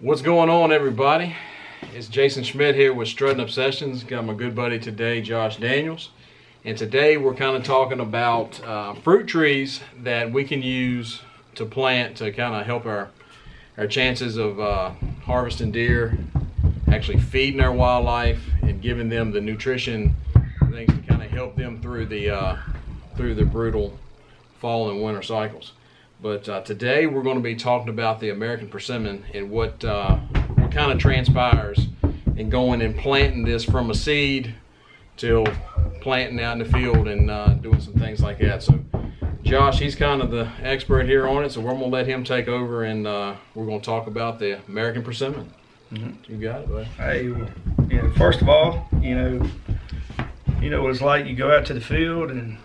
What's going on, everybody? It's Jason Schmidt here with Strutting Obsessions. Got my good buddy today, Josh Daniels. And today we're kind of talking about fruit trees that we can use to plant to kind of help our chances of harvesting deer, actually feeding our wildlife, and giving them the nutrition things to kind of help them through the brutal fall and winter cycles. But today we're going to be talking about the American Persimmon and what kind of transpires in going and planting this from a seed till planting out in the field and doing some things like that. So Josh, he's kind of the expert here on it, so we're going to let him take over, and we're going to talk about the American Persimmon. You got it, buddy. Hey, well, first of all, you know what it's like. You go out to the field and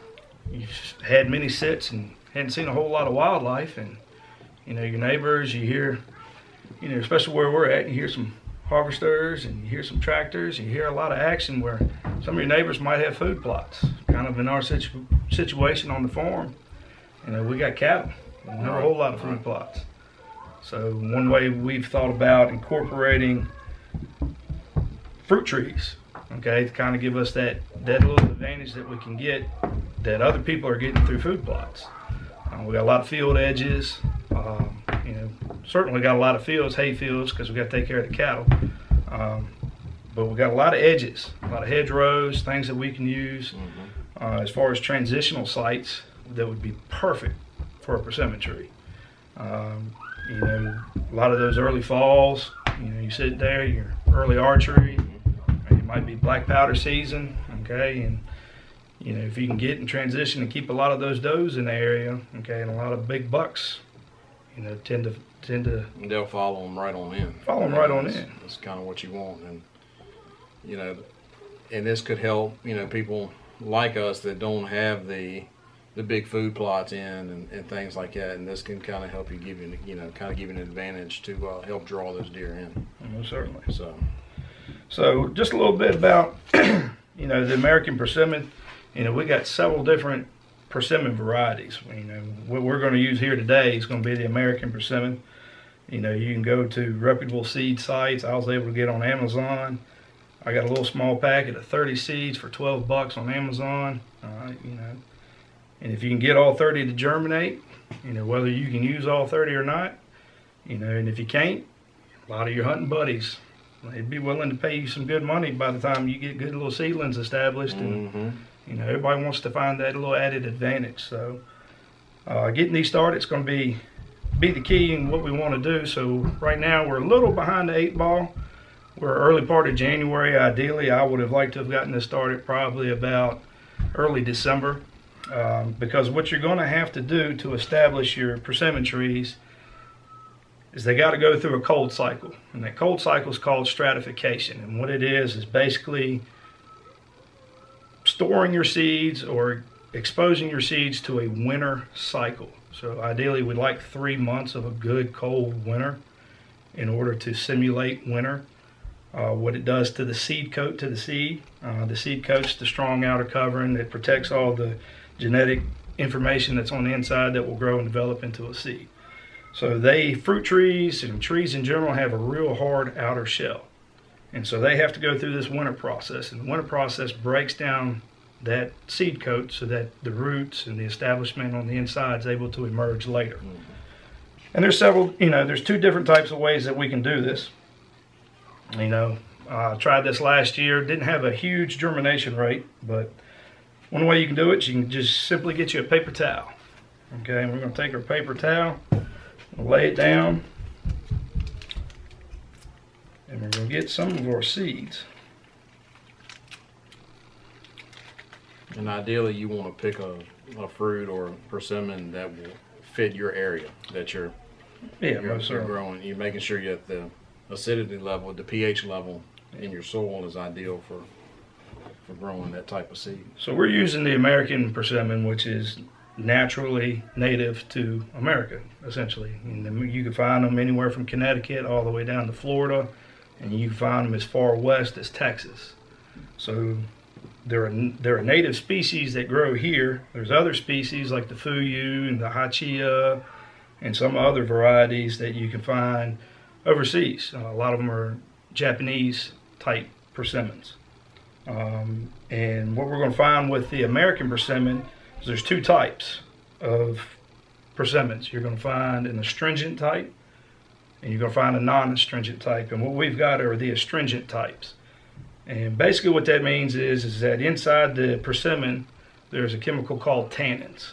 you've had many sits and hadn't seen a whole lot of wildlife, and your neighbors, you hear, especially where we're at, you hear some harvesters and you hear some tractors, you hear a lot of action where some of your neighbors might have food plots. Kind of in our situation on the farm, we got cattle and not a whole lot of food plots. So one way we've thought about incorporating fruit trees, to kind of give us that little advantage that we can get that other people are getting through food plots. We got a lot of field edges, certainly got a lot of fields, hay fields, because we got to take care of the cattle. But we got a lot of edges, a lot of hedgerows, things that we can use as far as transitional sites that would be perfect for a persimmon tree. A lot of those early falls, you sit there, your early archery, it might be black powder season, and if you can get in transition and keep a lot of those does in the area, and a lot of big bucks, tend to and they'll follow them right on in. Follow them right on in. That's kind of what you want, and and this could help people like us that don't have the big food plots in and things like that, and this can kind of help you give you an advantage to help draw those deer in. Most certainly. So just a little bit about the American Persimmon. We got several different persimmon varieties. What we're going to use here today is going to be the American Persimmon. You can go to reputable seed sites. I was able to get on Amazon. I got a little small packet of 30 seeds for $12 on Amazon. And if you can get all 30 to germinate, whether you can use all 30 or not, and if you can't, a lot of your hunting buddies, they'd be willing to pay you some good money by the time you get good little seedlings established. And everybody wants to find that little added advantage. So getting these started is going to be the key in what we want to do. So right now we're a little behind the 8 ball. We're early part of January. Ideally, I would have liked to have gotten this started probably about early December, because what you're going to have to do to establish your persimmon trees is they got to go through a cold cycle, and that cold cycle is called stratification. And what it is basically storing your seeds or exposing your seeds to a winter cycle. So ideally we'd like 3 months of a good cold winter in order to simulate winter. What it does to the seed coat, to the seed coat's the strong outer covering that protects all the genetic information that's on the inside that will grow and develop into a seed. So fruit trees and trees in general have a real hard outer shell. And so they have to go through this winter process, and the winter process breaks down that seed coat so that the roots and the establishment on the inside is able to emerge later. And there's several, there's 2 different types of ways that we can do this. I tried this last year, didn't have a huge germination rate, but one way you can do it is you can just simply get you a paper towel. And we're going to take our paper towel, lay it down, and we're going to get some of our seeds. And ideally you want to pick a fruit or a persimmon that will fit your area that you're growing. You're making sure you have the acidity level, the pH level in your soil is ideal for growing that type of seed. So we're using the American Persimmon, which is naturally native to America, essentially. And you can find them anywhere from Connecticut all the way down to Florida, and you can find them as far west as Texas. So there are native species that grow here. There's other species like the fuyu and the hachia and some other varieties that you can find overseas. A lot of them are Japanese type persimmons. And what we're going to find with the American persimmon is there's two types of persimmons. You're going to find an astringent type, and you're going to find a non-astringent type. And what we've got are the astringent types. And basically what that means is that inside the persimmon there's a chemical called tannins.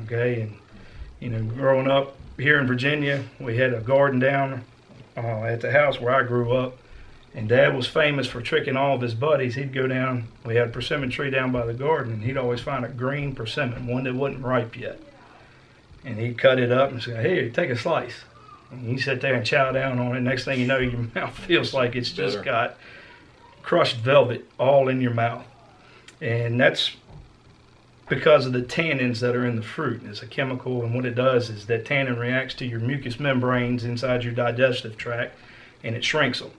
Okay, and you know, growing up here in Virginia, we had a garden down at the house where I grew up, and Dad was famous for tricking all of his buddies. He'd go down, we had a persimmon tree down by the garden, and he'd always find a green persimmon, one that wasn't ripe yet. And he'd cut it up and say, "Here, take a slice." And you sit there and chow down on it. Next thing you know, your mouth feels like it's just got crushed velvet all in your mouth. And that's because of the tannins that are in the fruit. It's a chemical, and what it does is that tannin reacts to your mucous membranes inside your digestive tract, and it shrinks them.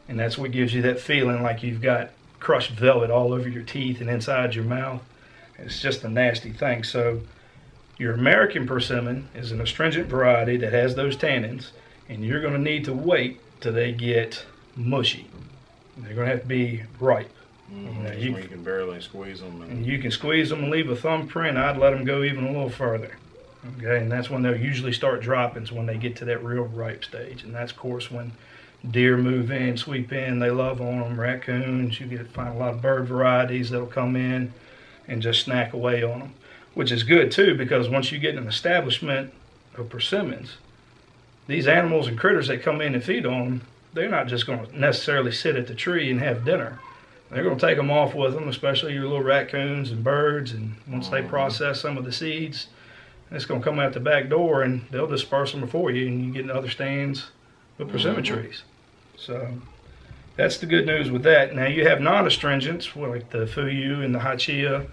And that's what gives you that feeling like you've got crushed velvet all over your teeth and inside your mouth. It's just a nasty thing. So your American persimmon is an astringent variety that has those tannins, and you're going to need to wait till they get mushy. They're going to have to be ripe. You can barely squeeze them. And you can squeeze them and leave a thumbprint. I'd let them go even a little further. Okay, and that's when they'll usually start dropping, is when they get to that real ripe stage. And that's, of course, when deer move in, sweep in, they love on them. Raccoons, you find a lot of bird varieties that'll come in and just snack away on them, which is good too, because once you get an establishment of persimmons, these animals and critters that come in and feed on them, they're not just going to necessarily sit at the tree and have dinner. They're going to take them off with them, especially your little raccoons and birds. And once they process some of the seeds, it's going to come out the back door, and they'll disperse them for you, and you get in other stands with persimmon trees. So that's the good news with that. Now you have non-astringents like the fuyu and the hachia,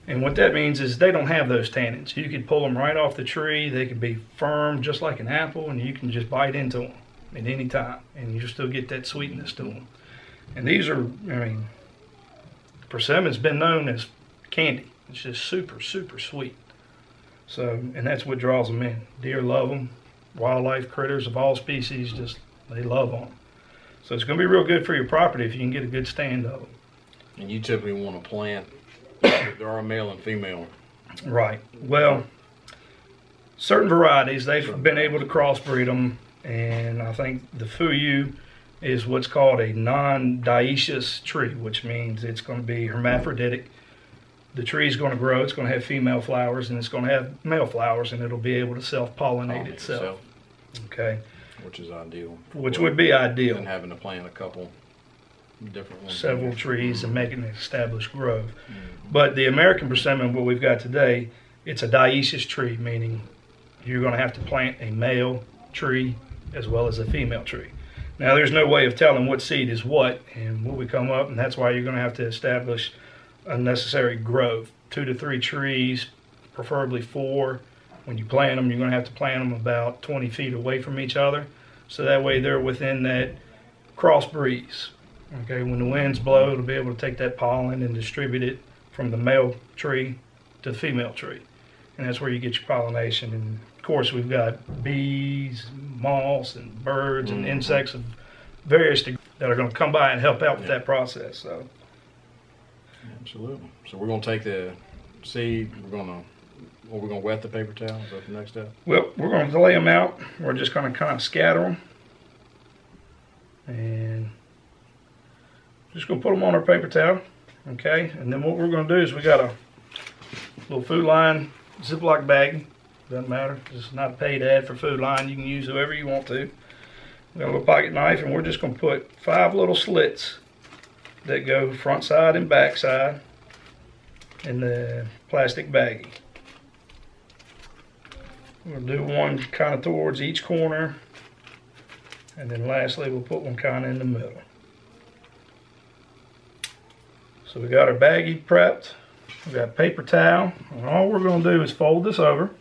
and what that means is they don't have those tannins. You could pull them right off the tree. They can be firm just like an apple, and you can just bite into them at any time, and you still get that sweetness to them. And these are, I mean, persimmon's been known as candy. It's just super, super sweet. So, and that's what draws them in. Deer love them. Wildlife, critters of all species, just, they love them. So it's going to be real good for your property if you can get a good stand of them. And you typically want to plant, there are male and female. Right. Well, certain varieties, they've been able to crossbreed them, and I think the fuyu is what's called a non-dioecious tree, which means it's going to be hermaphroditic. The tree is going to grow, it's going to have female flowers, and it's going to have male flowers, and it'll be able to self-pollinate itself. Okay. Which is ideal. Which would be ideal. And having to plant a couple different ones. Several trees and making an established grove. But the American persimmon, what we've got today, it's a dioecious tree, meaning you're going to have to plant a male tree as well as a female tree. Now, there's no way of telling what seed is what and what we come up, and that's why you're going to have to establish a necessary grove. 2 to 3 trees, preferably 4. When you plant them, you're going to have to plant them about 20 feet away from each other, so that way they're within that cross breeze. Okay, when the winds blow, it'll be able to take that pollen and distribute it from the male tree to the female tree, and that's where you get your pollination. And of course, we've got bees, moths, and birds and insects of various degrees that are going to come by and help out with that process. So, absolutely. So we're going to take the seed. We're going to wet the paper towel. Is that the next step? Well, we're going to lay them out. We're just going to kind of scatter them, and just going to put them on our paper towel. Okay, and then what we're going to do is we got a little Food Line Ziploc bag. Doesn't matter. This is not a paid ad for Food Line. You can use whoever you want to. We got a little pocket knife, and we're just going to put 5 little slits that go front side and back side in the plastic baggie. We'll do one kind of towards each corner, and then lastly we'll put one kind of in the middle. So we got our baggie prepped. We got paper towel, and all we're going to do is fold this over.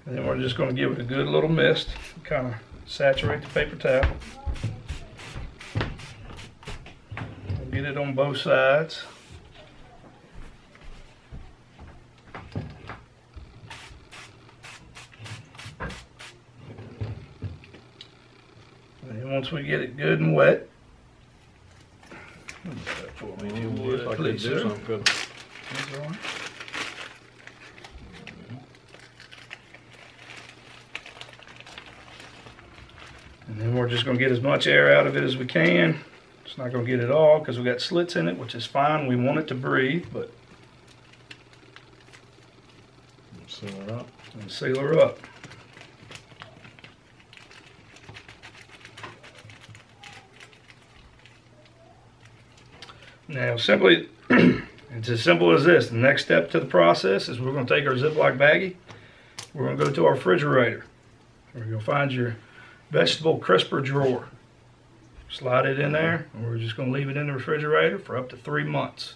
And then we're just going to give it a good little mist, kind of saturate the paper towel. We'll get it on both sides. once we get it good and wet, Looks like they do something good. And then we're just going to get as much air out of it as we can. It's not going to get it all because we got slits in it, which is fine. We want it to breathe, but seal her up. And seal her up. Now, simply, it's as simple as this. The next step to the process is we're going to take our Ziploc baggie. We're going to go to our refrigerator. We're going to find your vegetable crisper drawer. Slide it in there, and we're just going to leave it in the refrigerator for up to 3 months.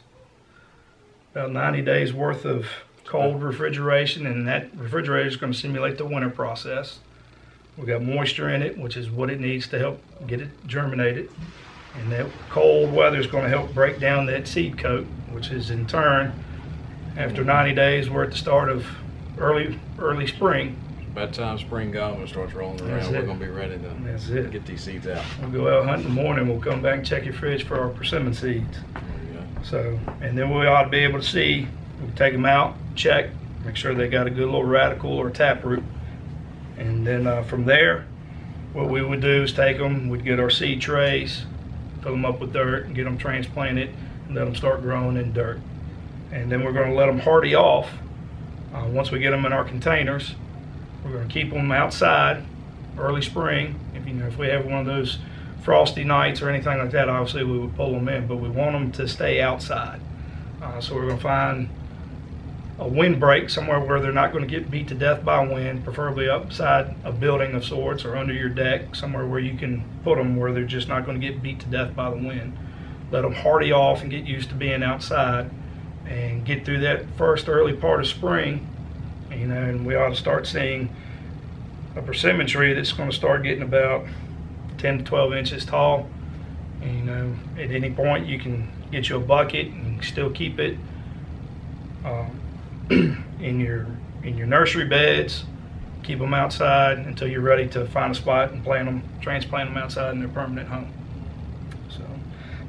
About 90 days worth of cold refrigeration, and that refrigerator is going to simulate the winter process. We got moisture in it, which is what it needs to help get it germinated. And that cold weather is going to help break down that seed coat, which is in turn, after 90 days, we're at the start of early spring. By the time spring gum starts rolling around, we're going to be ready to get these seeds out. We'll go out hunting in the morning. We'll come back and check your fridge for our persimmon seeds. So, and then we ought to be able to see, we'll take them out, check, make sure they got a good little radical or taproot. And then from there, what we would do is take them, we'd get our seed trays, fill them up with dirt, and get them transplanted, and let them start growing in dirt. And then we're going to let them hardy off. Once we get them in our containers, we're going to keep them outside early spring. If we have one of those frosty nights or anything like that, obviously we would pull them in, but we want them to stay outside. So we're going to find a windbreak somewhere where they're not going to get beat to death by wind, preferably upside a building of sorts or under your deck, somewhere where you can put them where they're just not going to get beat to death by the wind. Let them hardy off and get used to being outside and get through that first early part of spring. And we ought to start seeing a persimmon tree that's going to start getting about 10 to 12 inches tall. And, at any point you can get you a bucket and still keep it in your nursery beds. Keep them outside until you're ready to find a spot and transplant them outside in their permanent home. So,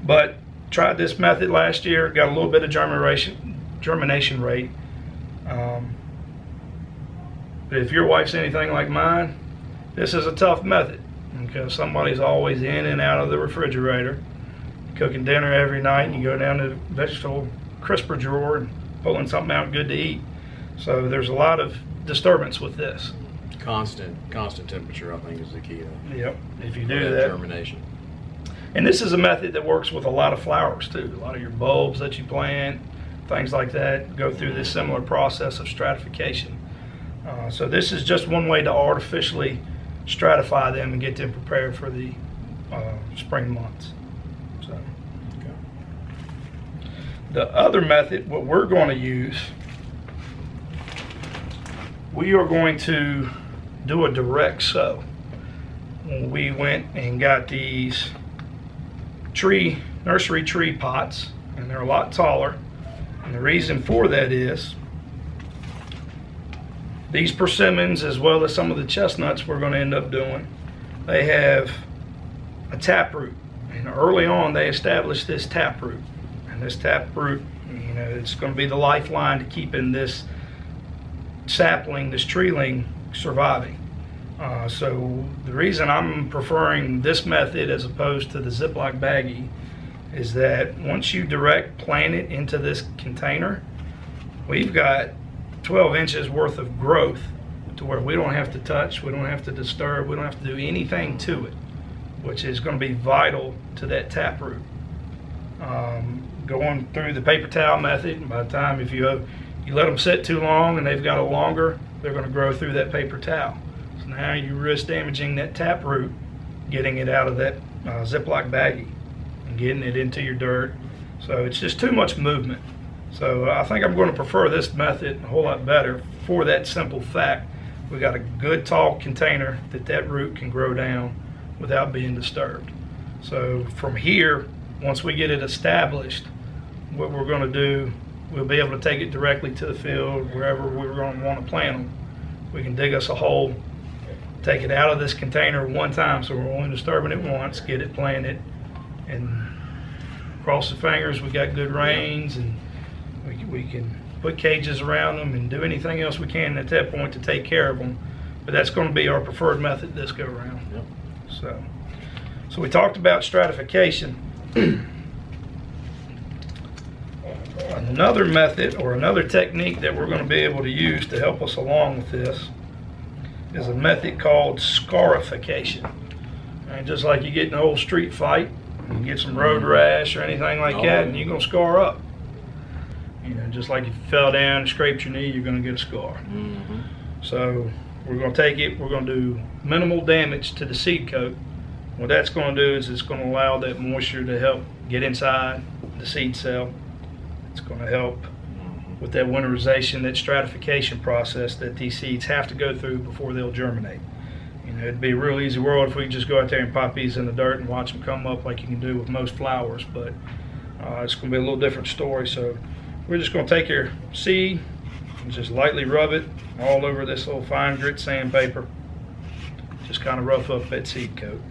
but tried this method last year, got a little bit of germination rate. But if your wife's anything like mine, this is a tough method because somebody's always in and out of the refrigerator, cooking dinner every night, and you go down to the vegetable crisper drawer and pulling something out good to eat. So there's a lot of disturbance with this. Constant temperature, I think, is the key. Yep, if you do that. Germination. And this is a method that works with a lot of flowers too. A lot of your bulbs that you plant, things like that, go through this similar process of stratification. So this is just one way to artificially stratify them and get them prepared for the spring months. So, okay. The other method, what we're going to use, we are going to do a direct sow. We went and got these nursery tree pots, and they're a lot taller. And the reason for that is these persimmons, as well as some of the chestnuts we're going to end up doing, they have a taproot. And early on, they established this taproot. And this taproot, it's going to be the lifeline to keeping this sapling, this treeling, surviving. So the reason I'm preferring this method as opposed to the Ziploc baggie is that once you direct plant it into this container, we've got 12 inches worth of growth to where we don't have to touch, we don't have to disturb, we don't have to do anything to it, which is going to be vital to that taproot. Going through the paper towel method, by the time if you let them sit too long and they've got a longer, they're going to grow through that paper towel. So now you risk damaging that taproot, getting it out of that Ziploc baggie and getting it into your dirt. So it's just too much movement. So I think I'm going to prefer this method a whole lot better for that simple fact. We got a good tall container that root can grow down without being disturbed. So from here, once we get it established, what we're going to do, we'll be able to take it directly to the field wherever we're going to want to plant them. We can dig us a hole take it out of this container one time, so we're only disturbing it once, get it planted, and cross the fingers we got good rains, and we can put cages around them and do anything else we can at that point to take care of them. But that's going to be our preferred method this go around. Yep. So we talked about stratification. Another method or another technique that we're going to be able to use to help us along with this is a method called scarification. And just like you get in an old street fight, you get some road rash or anything like that, and you're going to scar up. You know, just like if you fell down and scraped your knee, you're going to get a scar. So we're going to take it, we're going to do minimal damage to the seed coat. What that's going to do is it's going to allow that moisture to help get inside the seed cell. It's going to help with that winterization, that stratification process that these seeds have to go through before they'll germinate. You know, it'd be a real easy world if we could just go out there and pop these in the dirt and watch them come up like you can do with most flowers, but it's going to be a little different story. So we're just going to take your seed and just lightly rub it all over this little fine grit sandpaper. Just kind of rough up that seed coat.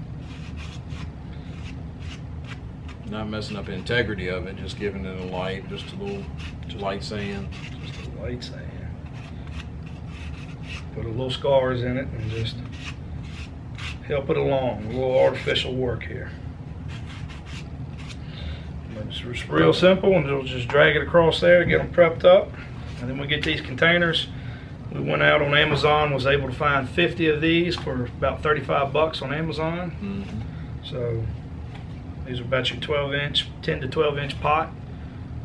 Not messing up the integrity of it, just giving it a light, just light sand. Just a light sand. Put a little scars in it and just help it along. A little artificial work here. It's real simple, and we'll just drag it across there to get them prepped up. And then we get these containers. We went out on Amazon, was able to find 50 of these for about 35 bucks on Amazon. So these are about your 10 to 12 inch pot.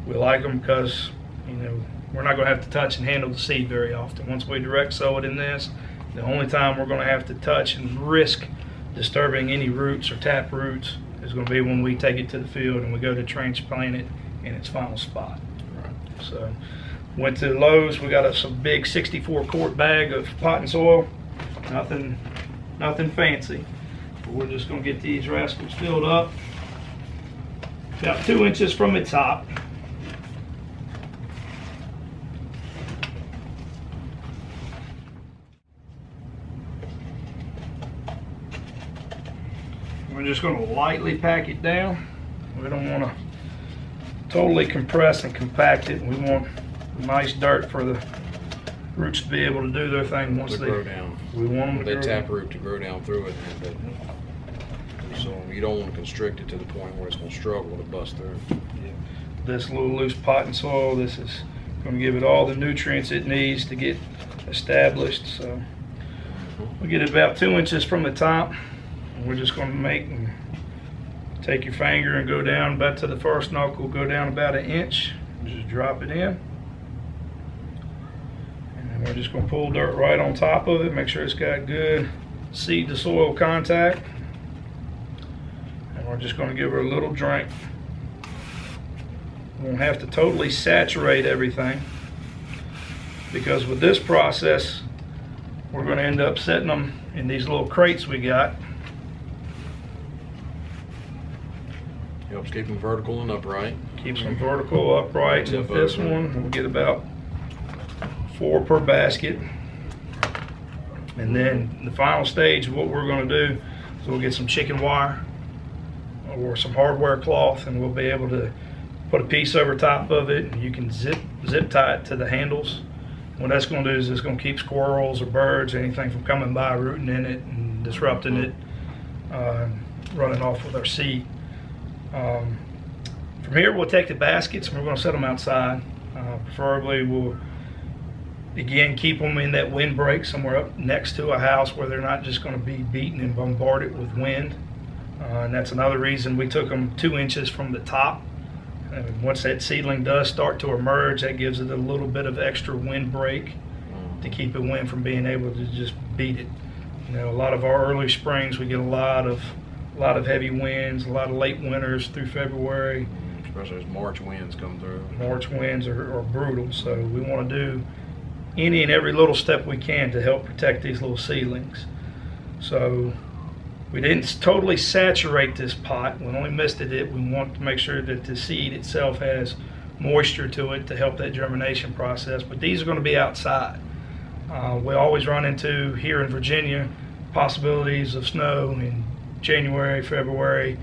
We like them because, you know, we're not going to have to touch and handle the seed very often. Once we direct sow it in this, the only time we're going to have to touch and risk disturbing any roots or tap roots is going to be when we take it to the field and we go to transplant it in its final spot. Right. So went to Lowe's, we got us a big 64 quart bag of potting soil. Nothing fancy. But we're just going to get these rascals filled up about 2 inches from the top. We're just going to lightly pack it down. We don't want to totally compress and compact it. We want nice dirt for the roots to be able to do their thing once they grow down. We want them to tap root to grow down through it. So you don't want to constrict it to the point where it's going to struggle to bust through. Yeah. This little loose potting soil, this is going to give it all the nutrients it needs to get established. So we get it about 2 inches from the top. We're just going to take your finger and go down about to the first knuckle, go down about 1 inch, just drop it in. And then we're just going to pull dirt right on top of it, make sure it's got good seed to soil contact. And we're just going to give her a little drink. We won't have to totally saturate everything, because with this process, we're going to end up setting them in these little crates we got. Helps keep them vertical and upright. Keeps them vertical, upright. And with this one, we'll get about 4 per basket. And then the final stage, what we're going to do is we'll get some chicken wire or some hardware cloth, and we'll be able to put a piece over top of it, and you can zip tie it to the handles. What that's going to do is it's going to keep squirrels or birds, anything from coming by, rooting in it and disrupting it, running off with our seed. From here, we'll take the baskets and we're going to set them outside. Preferably, we'll again keep them in that windbreak somewhere up next to a house where they're not just going to be beaten and bombarded with wind. And that's another reason we took them 2 inches from the top. And once that seedling does start to emerge, that gives it a little bit of extra windbreak to keep the wind from being able to just beat it. You know, a lot of our early springs, we get a lot of heavy winds, a lot of late winters through February. Especially as March winds come through. March winds are brutal, so we want to do any and every little step we can to help protect these little seedlings. So we didn't totally saturate this pot, we only misted it. We want to make sure that the seed itself has moisture to it to help that germination process, but these are going to be outside. We always run into, here in Virginia, possibilities of snow in January, February,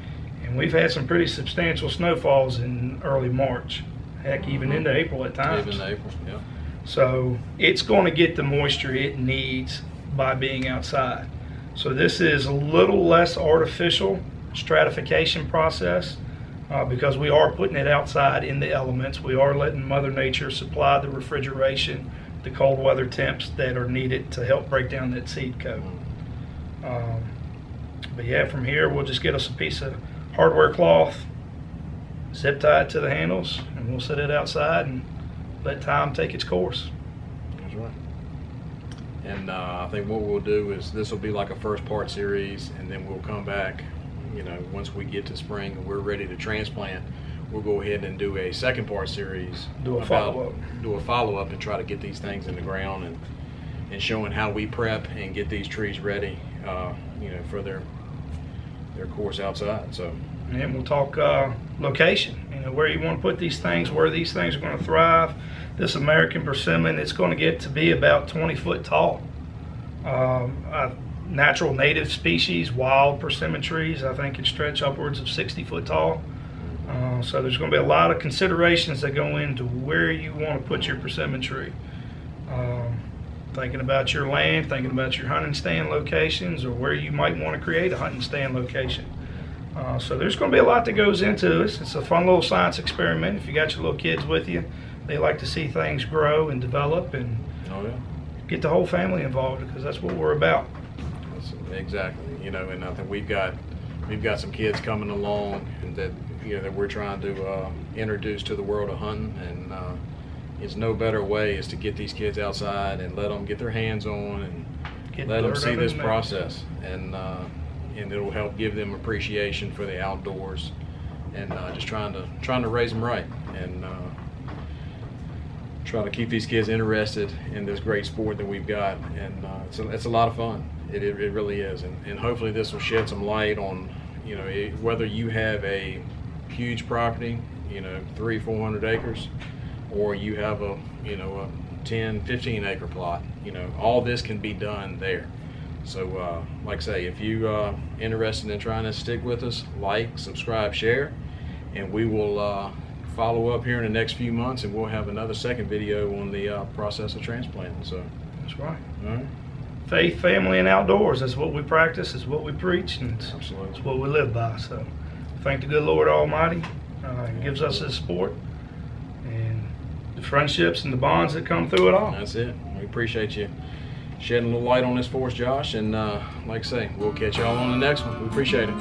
and we've had some pretty substantial snowfalls in early March. Heck, even into April at times. Even April, yeah. So it's going to get the moisture it needs by being outside. So this is a little less artificial stratification process because we are putting it outside in the elements. We are letting Mother Nature supply the refrigeration, the cold weather temps that are needed to help break down that seed coat. But yeah, from here we'll just get us a piece of hardware cloth, zip tie it to the handles, and we'll set it outside and let time take its course. That's right. And I think what we'll do is this will be like a first part series, and then we'll come back, you know, once we get to spring and we're ready to transplant, we'll go ahead and do a second part series. Do a follow-up and try to get these things in the ground and showing how we prep and get these trees ready, you know, for their course outside. So. And then we'll talk location, you know, where you want to put these things, where these things are going to thrive. This American Persimmon, it's going to get to be about 20 foot tall. Natural native species, wild persimmon trees, I think can stretch upwards of 60 foot tall. So there's going to be a lot of considerations that go into where you want to put your persimmon tree. Thinking about your land, thinking about your hunting stand locations, or where you might want to create a hunting stand location. So there's going to be a lot that goes into this. It's a fun little science experiment. If you got your little kids with you, they like to see things grow and develop, and get the whole family involved, because that's what we're about. Exactly. You know, and I think we've got some kids coming along that, you know, that we're trying to introduce to the world of hunting, and it's no better way is to get these kids outside and let them get their hands on and let them see this process, and it'll help give them appreciation for the outdoors, and just trying to raise them right, and try to keep these kids interested in this great sport that we've got, and it's a lot of fun. It really is, and hopefully this will shed some light on, you know, whether you have a huge property, you know, 300-400 acres, or you have a, you know, a 10-15 acre plot. You know, all this can be done there. So like I say, if you interested in trying to stick with us, like, subscribe, share, and we will follow up here in the next few months, and we'll have another second video on the process of transplanting. So that's right. All right. Faith, family, and outdoors. That's what we practice. It's what we preach, and it's what we live by. So thank the good Lord Almighty. He gives us His support and the friendships and the bonds that come through it all. That's it. We appreciate you shedding a little light on this for us, Josh, and like I say, we'll catch y'all on the next one. We appreciate it.